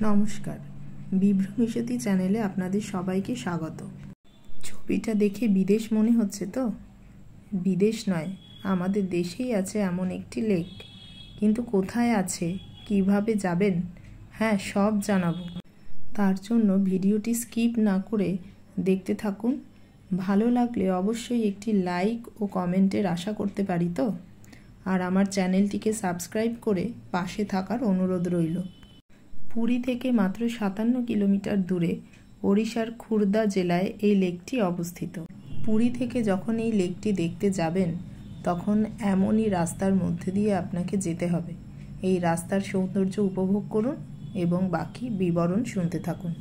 নমস্কার, বিভ্রমিষ্যতি চ্যানেলে আপনাদের সবাইকে স্বাগত। ছবিটা দেখে বিদেশ মনে হচ্ছে তো? বিদেশ নয়, আমাদের দেশেই আছে এমন একটি লেক। কিন্তু কোথায় আছে, কিভাবে যাবেন, হ্যাঁ সব জানাবো। তার জন্য ভিডিওটি স্কিপ না করে দেখতে থাকুন। ভালো লাগলে অবশ্যই একটি লাইক ও কমেন্টের আশা করতে পারি তো। আর আমার চ্যানেলটিকে সাবস্ক্রাইব করে পাশে থাকার অনুরোধ রইল। পুরী থেকে মাত্র 57 কিলোমিটার দূরে ওড়িশার খুর্দা জেলায় এই লেকটি অবস্থিত। পুরী থেকে যখন এই লেকটি দেখতে যাবেন তখন এমনই রাস্তার মধ্যে দিয়ে আপনাকে যেতে হবে। এই রাস্তার সৌন্দর্য উপভোগ করুন এবং বাকি বিবরণ শুনতে থাকুন।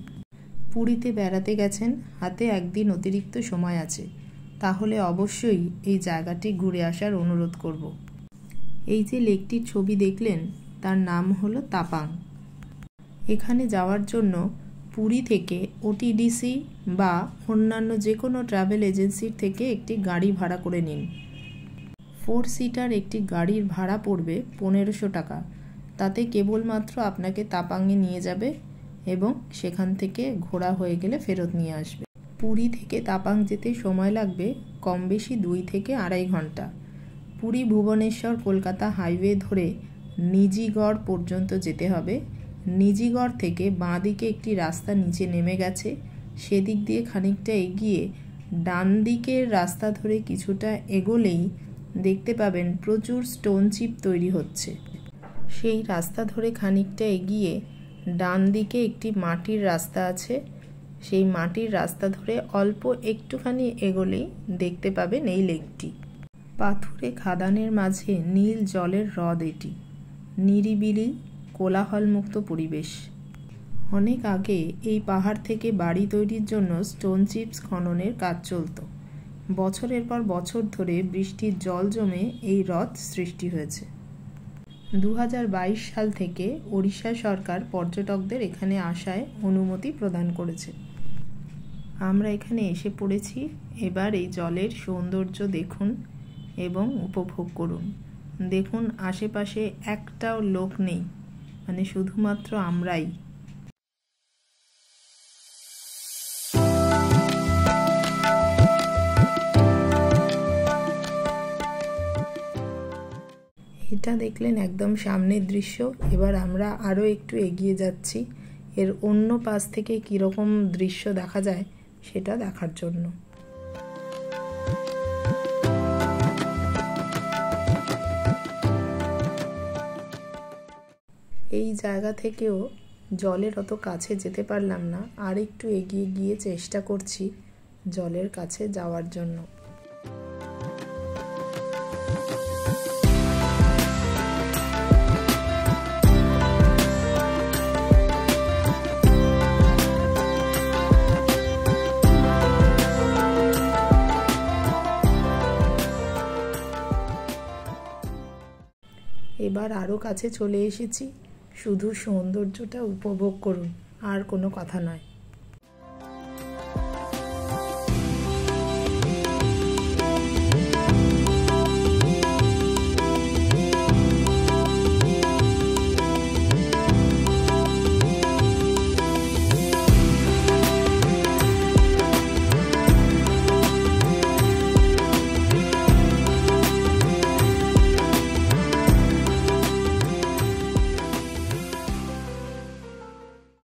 পুরীতে বেড়াতে গেছেন, হাতে একদিন অতিরিক্ত সময় আছে, তাহলে অবশ্যই এই জায়গাটি ঘুরে আসার অনুরোধ করব। এই যে লেকটির ছবি দেখলেন তার নাম হলো তাপাং। এখানে যাওয়ার জন্য পুরী থেকে ওটিডিসি বা অন্যান্য যে কোনো ট্রাভেল এজেন্সির থেকে একটি গাড়ি ভাড়া করে নিন। 4 সিটার একটি গাড়ির ভাড়া পড়বে 1500 টাকা। তাতে কেবলমাত্র আপনাকে তাপাংয়ে নিয়ে যাবে এবং সেখান থেকে ঘোরা হয়ে গেলে ফেরত নিয়ে আসবে। পুরী থেকে তাপাং যেতে সময় লাগবে কম বেশি 2 থেকে 2.5 ঘন্টা। পুরী ভুবনেশ্বর কলকাতা হাইওয়ে ধরে নিজিগড় পর্যন্ত যেতে হবে। নিজিগড় থেকে বাঁ দিকে একটি রাস্তা নিচে নেমে গেছে, সেদিক দিয়ে খানিকটা এগিয়ে ডান দিকের রাস্তা ধরে কিছুটা এগোলেই দেখতে পাবেন প্রচুর স্টোন চিপ তৈরি হচ্ছে। সেই রাস্তা ধরে খানিকটা এগিয়ে ডান দিকে একটি মাটির রাস্তা আছে। সেই মাটির রাস্তা ধরে অল্প একটুখানি এগোলেই দেখতে পাবেন এই লেকটি। পাথুরে খাদানের মাঝে নীল জলের হ্রদ এটি। নিরিবিলি কোলাহলমুক্ত পরিবেশ। অনেক আগে এই পাহাড় থেকে বাড়ি তৈরির জন্য স্টোন চিপস খননের কাজ চলত। বছরের পর বছর ধরে বৃষ্টির জল জমে এই হ্রদ সৃষ্টি হয়েছে। 2022 সাল থেকে ওড়িশা সরকার পর্যটকদের এখানে আসায় অনুমতি প্রদান করেছে। আমরা এখানে এসে পড়েছি। এবার এই জলের সৌন্দর্য দেখুন এবং উপভোগ করুন। দেখুন আশেপাশে একটাও লোক নেই, মানে শুধুমাত্র আমরাই। এটা দেখলেন একদম সামনের দৃশ্য। এবার আমরা আরও একটু এগিয়ে যাচ্ছি এর অন্য পাশ থেকে কীরকম দৃশ্য দেখা যায় সেটা দেখার জন্য। এই জায়গা থেকেও জলের অত কাছে যেতে পারলাম না, আর একটু এগিয়ে গিয়ে চেষ্টা করছি জলের কাছে যাওয়ার জন্য। এবার আরও কাছে চলে এসেছি, শুধু সৌন্দর্যটা উপভোগ করুন, আর কোনো কথা নয়।